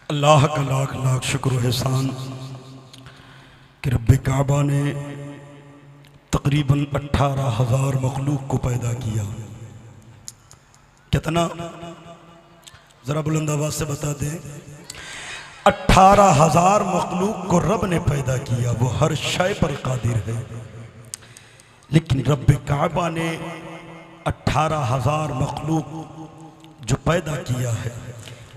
अल्लाह का लाख लाख शुक्र एहसान कि रब्बे काबा ने तकरीबन 18,000 मखलूक को पैदा किया। कितना? ज़रा बुलंद आवाज़ से बता दें। 18,000 मखलूक को रब ने पैदा किया। वो हर शय पर कादिर है, लेकिन रब्बे काबा ने 18,000 मखलूक जो पैदा किया है,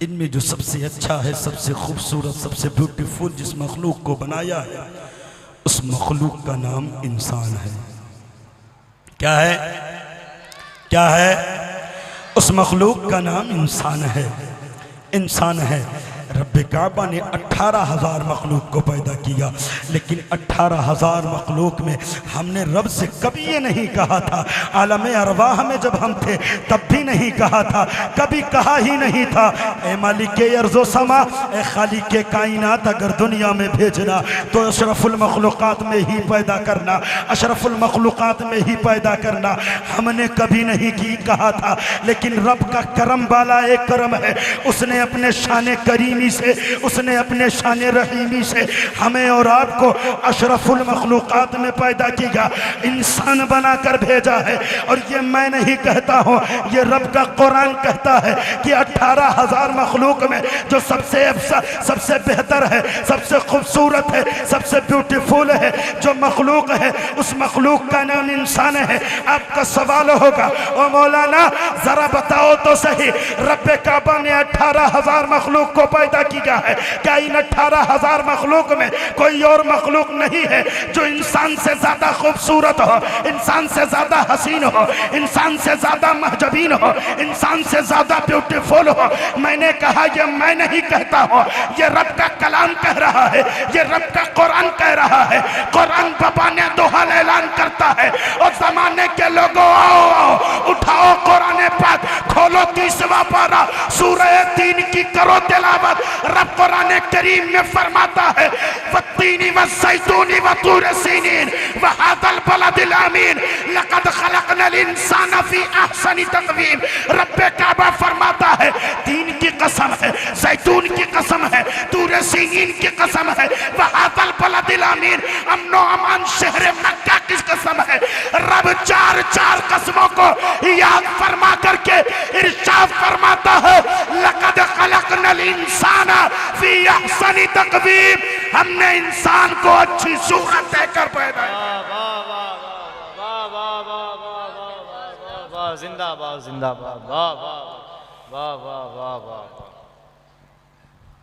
इनमें जो सबसे अच्छा है, सबसे खूबसूरत, सबसे ब्यूटीफुल जिस मखलूक को बनाया है, उस मखलूक का नाम इंसान है। क्या है? क्या है? उस मखलूक का नाम इंसान है। इंसान है। रब्बे काबा ने 18,000 मखलूक को पैदा किया, लेकिन 18,000 मखलूक में हमने रब से कभी ये नहीं कहा था। आलमे अरवाह में जब हम थे तब भी नहीं कहा था, कभी कहा ही नहीं था ए मालिक अर्ज़ो समा, ए खालिक कायनात, अगर दुनिया में भेजना तो अशरफुल मखलूक़ात में ही पैदा करना, अशरफुल मखलूक़ात में ही पैदा करना। हमने कभी नहीं की कहा था, लेकिन रब का करम वाला एक करम है। उसने अपने शान करीमी से, उसने अपने शान रहीमी से हमें और आपको अशरफुल मखलूक़ात में पैदा किया, इंसान बनाकर भेजा है। और ये मैं नहीं कहता हूँ, ये रब का कुरान कहता है कि 18,000 मखलूक में जो सबसे बेहतर है, सबसे खूबसूरत है, सबसे ब्यूटीफुल है जो मखलूक है, उस मखलूक का नाम इंसान है। आपका सवाल होगा, ओ मौलाना जरा बताओ तो सही, रब्बे काबा ने 18,000 मखलूक को पैदा किया है, क्या इन 18,000 मखलूक में कोई और मखलूक नहीं है जो इंसान से ज्यादा खूबसूरत हो, इंसान से ज्यादा हसीन हो, इंसान से ज्यादा महजबीन हो, इंसान से ज्यादा ब्यूटीफुल हो? मैंने कहा ये मैं नहीं कहता हूँ, ये रब का कलाम कह रहा है, ये रब का कुरान कह रहा है। कुरान बबाने दोहल ऐलान करता है, और जमाने के लोगों आओ आओ उठाओ कुरान पाक, खोलो 30वां पारा, सूरह 3 की करो तिलावत। रब कुरान करीम में फरमाता है वत्तीनी वज़्ज़ैतूनी वतूर सीनीन वहादल बलदिल अमीन लक़द खलक़नल इंसान फी अहसनि तक़वीम। रब्बे काबा फरमाता है तीन की कसम है, जैतून की कसम है, तूर सीनीन की कसम है, वहादल बलदिल अमीन, अमनो अमान शहर मक्का की कसम है। रब चार चार कसमों को याद फरमा करके इरशाद फरमाता है लक़द खलक़नल इंसान फी अहसनि तक़वीम, हमने इंसान को अच्छी सूरत देकर पैदा किया। जिंदाबाद जिंदाबाद, वाह वाह वाह वाह वाह वाह।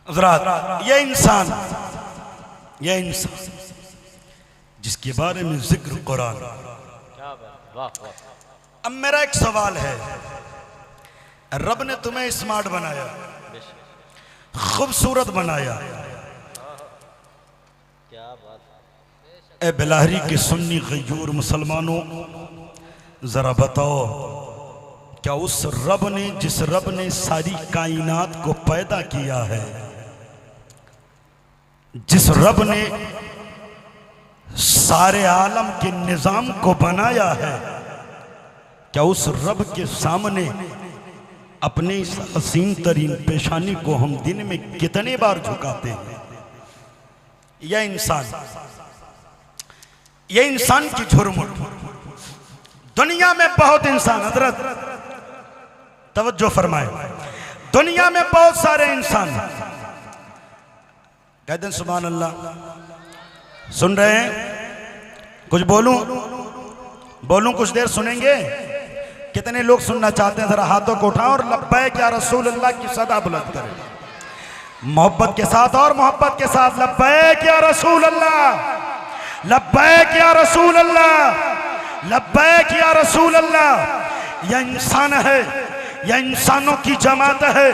हज़रात, ये इंसान जिसके बारे में जिक्र कुरान। अब मेरा एक सवाल है, रब ने तुम्हें स्मार्ट बनाया, खूबसूरत बनाया, क्या बात। ए बिलाहरी के सुन्नी गयूर मुसलमानों, जरा बताओ, क्या उस रब ने, जिस रब ने सारी कायनात को पैदा किया है, जिस रब ने सारे आलम के निजाम को बनाया है, क्या उस रब के सामने अपने इस हसीन तरीन पेशानी को हम दिन में कितने बार झुकाते हैं? यह इंसान की झुरमुट। दुनिया में बहुत इंसान, हजरत तवज्जो फरमाए, दुनिया में बहुत सारे इंसान। कह दें सुभान अल्लाह। सुन रहे हैं? कुछ बोलूं कुछ देर सुनेंगे? कितने लोग सुनना चाहते हैं? जरा हाथों को उठाओ और लब्बैक या रसूल अल्लाह की सदा बुलंद करें, मोहब्बत के साथ और मोहब्बत के साथ। लब्बैक या रसूल अल्लाह, लब्बैक या रसूल अल्लाह, लब्बैक या रसूल अल्लाह। यह इंसान है, यह इंसानों की जमात है,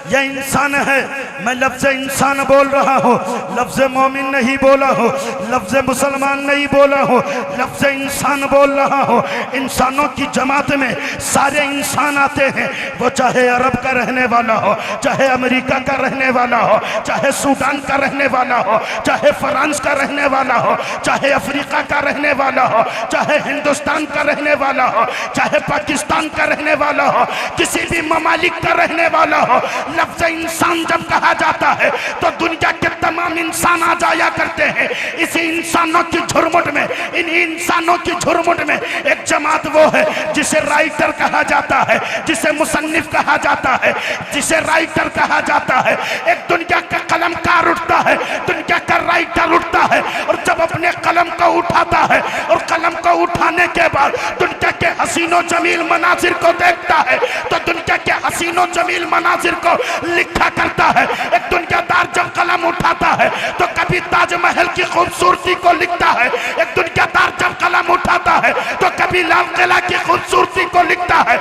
यह इंसान है। मैं लफ्ज़ इंसान बोल रहा हूँ, लफ्ज़ मोमिन नहीं बोला हूँ, लफ्ज़ मुसलमान नहीं बोला हूँ, लफ्ज़ इंसान बोल रहा हूँ। इंसानों की जमात में सारे इंसान आते हैं, वो चाहे अरब का रहने वाला हो, चाहे अमेरिका का रहने वाला हो, चाहे सूडान का रहने वाला हो, चाहे फ्रांस का रहने वाला हो, चाहे अफ्रीका का रहने वाला हो, चाहे हिंदुस्तान का रहने वाला हो, चाहे पाकिस्तान का रहने वाला हो, किसी भी ममालिक का रहने वाला हो, लफ्ज इंसान जब कहा जाता है तो दुनिया के तमाम इंसान आ जाया करते हैं। इसी इंसानों की झुरमुट में, इन इंसानों की झुरमुट में एक जमात वो है जिसे राइटर कहा जाता है, जिसे मुसन्निफ कहा जाता है, जिसे राइटर कहा जाता है। एक दुनिया का कलमकार उठता है, दुनिया का राइटर उठता है, और जब अपने कलम को उठाता है और कलम को उठाने के बाद दुनिया के हसीनो जमील मनाजिर को देखता है तो दुनिया के हसीनो जमील मनाजिर को लिखा करता है। एक दुनियादार जब कलम उठाता है तो कभी ताजमहल की खूबसूरती को लिखता है, एक दुनियादार जब कलम उठाता है तो कभी लाल किला की खूबसूरती को लिखता है,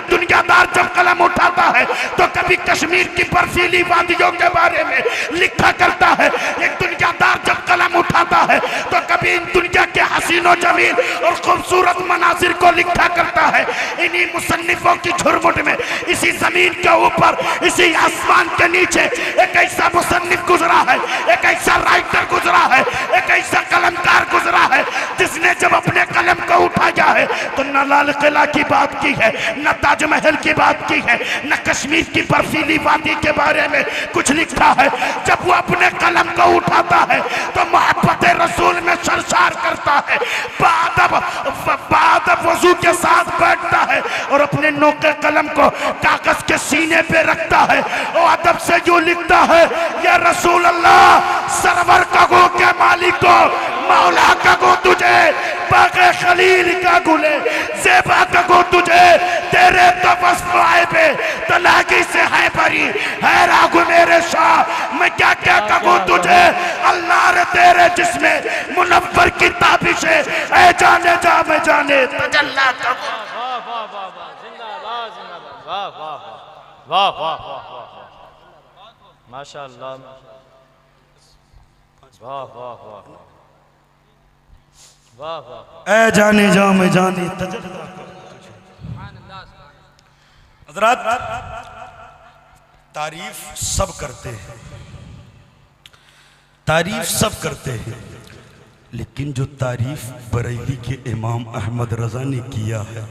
दुनियादार जब कलम उठाता है तो कभी कश्मीर की बर्फीली वादियों के बारे में लिखा करता है। एक दुनियादार जब कलम उठाता है तो कभी इन दुनिया के हसीनो जमील और खूबसूरत मनाजिर को लिखा करता है। इन्हीं मुसन्निफों की झुरमुट में, इसी जमीन के ऊपर, इसी आसमान के नीचे एक ऐसा मुसन्निफ गुजरा है, एक ऐसा राइटर गुजरा है, एक ऐसा कलमकार गुजरा है जिसने जब अपने कलम को उठाया है तो न लाल किला की बात की है, न ताजमहल की बात की है, न कश्मीर की बर्फीली वादी के बारे में कुछ लिखा है। जब वो अपने कलम को उठाता है तो मोहब्बत रसूल में सरशार करता है, बाद वजू के साथ बैठता है और अपने नोके कलम को कागज के सीने पे रखता है और अदब से यूं लिखता है, या रसूल अल्लाह, सरवर कगो के मालिको, मौला कगो तुझे, बागे खलील का गुले, ज़ेबा कगो तुझे, तेरे तो बस पे तलाकी से है भरी है रागु मेरे शाह, मैं क्या क्या कगो तुझे, अल्लाह रे तेरे जिसमें मुनव्वर की ताबिश है, ऐ जाने जा मैं जाने तजल्ला कगो। वाह वाह वाह वाह, जिंदाबाद जिंदाबाद, वाह वाह वाह वाह वाह वाह, माशाअल्लाह, वाह वाह वाह वाह वाह, ऐ जाने जा मैं जाने तजल्ला कगो। हज़रात, तारीफ सब करते हैं, तारीफ सब करते हैं, लेकिन जो तारीफ बरेली के इमाम अहमद रजा ने किया है,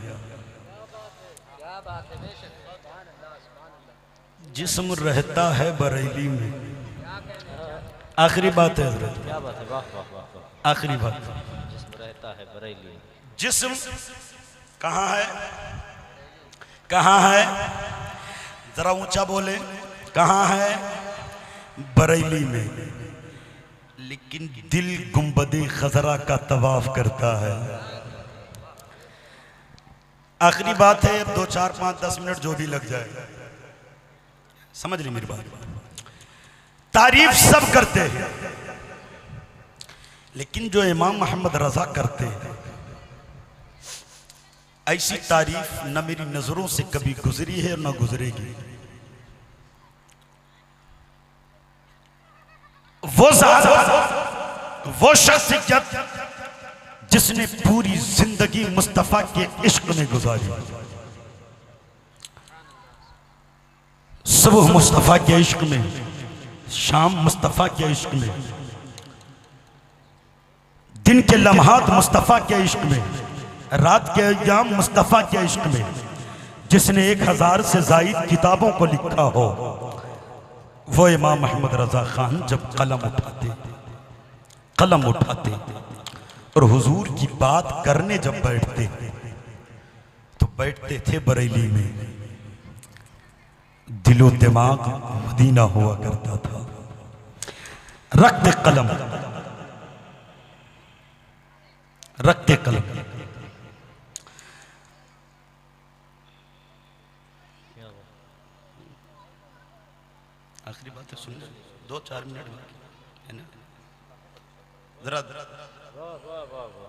जिस्म रहता है बरेली में, आखिरी बात है हज़रत, क्या बात है, वाह वाह वाह वाह, आखिरी बात, जिस्म रहता है बरेली, जिस्म कहाँ है, कहाँ है, जरा ऊंचा बोले, कहाँ है, बरेली में, लेकिन दिल गुंबदे खजरा का तवाफ करता है। आखिरी बात है, अब 2 4 5 10 मिनट जो भी लग जाए, समझ ली मेरी बात। तारीफ सब करते हैं, लेकिन जो इमाम मोहम्मद रजा करते हैं, ऐसी तारीफ न मेरी नजरों से कभी गुजरी है और न गुजरेगी। वो शख्सियत जिसने पूरी जिंदगी मुस्तफा के इश्क में गुजारी, सुबह मुस्तफा के इश्क में, शाम मुस्तफा के इश्क में, दिन के लम्हात मुस्तफा के इश्क में, रात के अय्याम मुस्तफा के इश्क में, जिसने 1000 से ज़ायद किताबों को लिखा हो, वो इमाम अहमद रजा खान जब कलम उठाते और हुजूर की बात करने जब बैठते तो बैठते थे बरेली में, दिलो दिमाग मदीना हुआ करता था। रखते कलम, रखते कलम, आखिरी बात है, सुन 2 4 मिनट है ना, जरा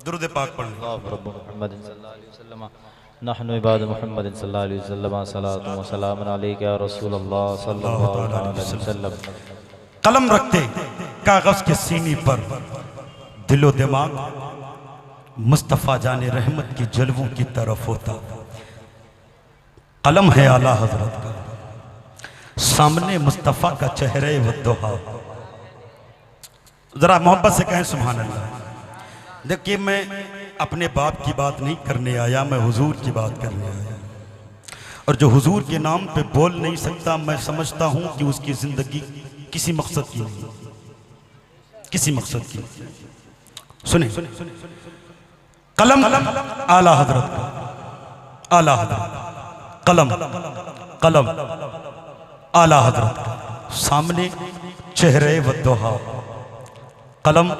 दुरूद पाक पढ़ लो। मोहम्मद सल्लल्लाहु अलैहि वसल्लम, नहनु इबाद मोहम्मद सल्लल्लाहु अलैहि वसल्लम, सलातु व सलाम अलैका या रसूल अल्लाह सल्लल्लाहु अलैहि वसल्लम। कलम रखते कागज के सीने पर, दिलो दिमाग मुस्तफ़ा जाने रहमत की जलवों की तरफ होता। कलम है आला हजरत का, सामने मुस्तफ़ा का चेहरे व दुहा। जरा मोहब्बत से कहें सुभान अल्लाह। देखिए, मैं अपने बाप की बात नहीं करने आया, मैं हुजूर की बात करने आया। और जो हुजूर के नाम पे बोल नहीं सकता, मैं समझता हूं कि उसकी जिंदगी किसी मकसद की नहीं, किसी मकसद की। सुने, कलम आला हजरत का, आला हजरत, कलम कलम आला हजरत का, सामने चेहरे वद्दोहा, कलम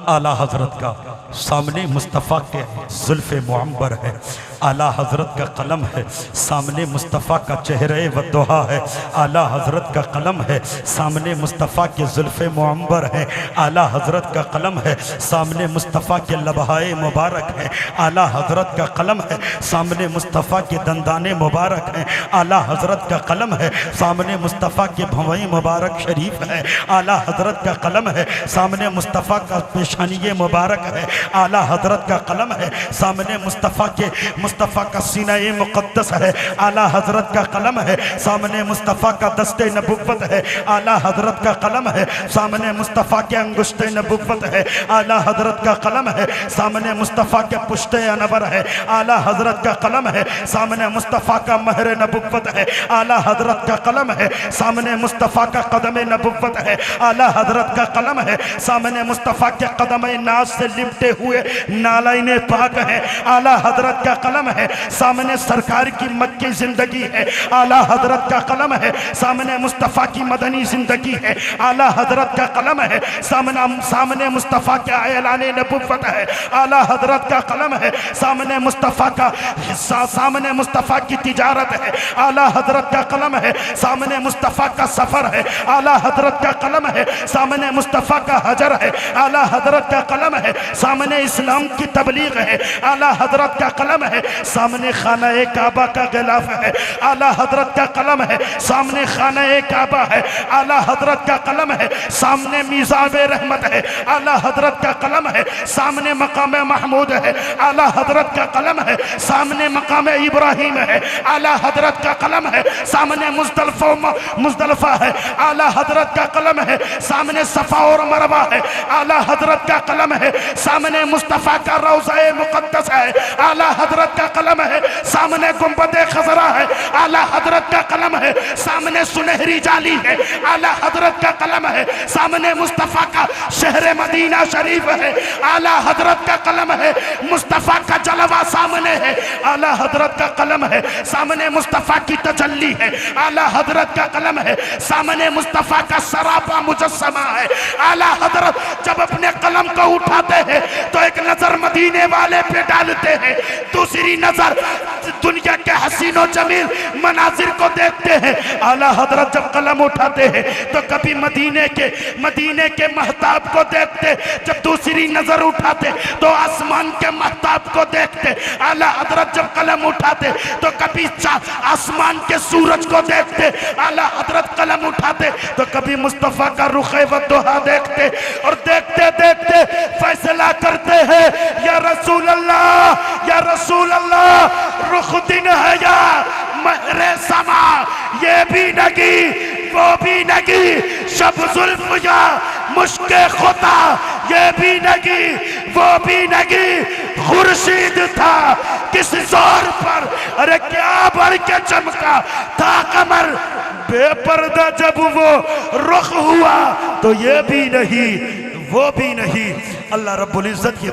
आला हजरत का, सामने मुस्तफ़ा के जुल्फ़े मुअम्बर है। आला हजरत का कलम है, सामने मुस्तफ़ा का चेहरे वद्दोहा है। आला हजरत का कलम है, सामने मुस्तफ़ा के जुल्फ़े मुअम्बर है। आला हजरत का कलम है, सामने मुस्तफ़ा के लबहाए मुबारक है। आला हजरत का कलम है, सामने मुस्तफ़ा के दंदाने मुबारक हैं। आला हजरत का कलम है, सामने मुस्तफ़ा के भंवई मुबारक शरीफ है। आला हजरत का कलम है, सामने मुस्तफ़ा का पेशानी मुबारक है। आला हजरत का कलम है, सामने मुस्तफ़ा का सीना-ए मुक़द्दस है। आला हजरत का कलम है, सामने मुस्तफ़ा का दस्ते नबुव्वत है। आला हजरत का कलम है, सामने मुस्तफ़ा के अंगुश्ते नबुव्वत है। आला हजरत का कलम है, सामने मुस्तफ़ा के पुश्ते अनवर है। आला हजरत का कलम है, सामने मुस्तफ़ा का महर नबुव्वत है। आला हजरत का कलम है, सामने मुस्तफ़ा का कदम नबुव्वत है। आला हजरत का कलम है, सामने मुस्तफ़ा के कदम नाज से लिपटे हुए नालाइने पाक है। आला हजरत का कलम है, सामने सरकार की मक्की जिंदगी है। आला हजरत का कलम है, सामने मुस्तफ़ा की मदनी जिंदगी है। आला हजरत का कलम है, सामने मुस्तफ़ा के ऐलाने नबुव्वत है। आला हजरत का कलम है, सामने मुस्तफ़ा का सामने मुस्तफ़ा की तिजारत है। आला हजरत का कलम है, सामने मुस्तफ़ा का सफ़र है। आला हजरत का कलम है, सामने मुस्तफ़ा का हजर है। आला हजरत का कलम है, सामने इस्लाम की तबलीग है। आला हजरत का कलम है, सामने खाना-ए काबा का गिलाफ है। आला हजरत का कलम है, सामने खाना-ए काबा है। आला हजरत का कलम है, सामने मीज़ाब-ए रहमत है। आला हजरत का कलम है, सामने मकाम महमूद है। आला हजरत का कलम है, सामने मकाम इब्राहिम है। आला हजरत का कलम है, सामने मुज़दलिफ़ा है। आला हजरत का कलम है, सामने सफ़ा और मरवा है। आला हजरत का कलम है, सामने मुस्तफ़ा का रोज़ा-ए मुक़द्दस है। आला हजरत का कलम है, सामने गुंबद-ए खज़रा है। आला हजरत का कलम है, सामने सुनहरी जाली है। आला हजरत का कलम है, सामने मुस्तफ़ा का शहर मदीना शरीफ है। आला हजरत का कलम है, मुस्तफ़ा का जलवा सामने है। आला हजरत का कलम है, सामने मुस्तफ़ा की तजल्ली है। आला हजरत का कलम है, सामने मुस्तफ़ा का सरापा मुजस्समा है। आला हजरत जब अपने कलम को उठाते हैं तो एक नजर मदीने वाले पे डालते हैं, दूसरी नजर दुनिया के हसीनो जमील मनाजिर को देखते हैं। आला हजरत जब कलम उठाते हैं तो कभी मदीने के महताब को देखते, जब दूसरी नजर उठाते तो आसमान के महताब को देखते। आला हजरत जब कलम उठाते तो कभी आसमान के सूरज को देखते। आला हजरत कलम उठाते तो कभी मुस्तफ़ा का रुखे वद्दुहा देखते, और देखते देखते फैसला करते हैं, या रसूल अल्लाह, या रसूल अल्लाह, रुख दिन है या महरे समा, ये भी नगी वो भी नगी, शब जुल्फ या मुश्के खुदा, ये भी नगी वो भी नगी, खुर्शीद था किस जोर पर, अरे क्या बढ़ के चमका था कमर, बेपर्दा जब वो रुख हुआ तो ये भी नहीं वो भी नहीं। अल्लाह रब्बुल इज्जत की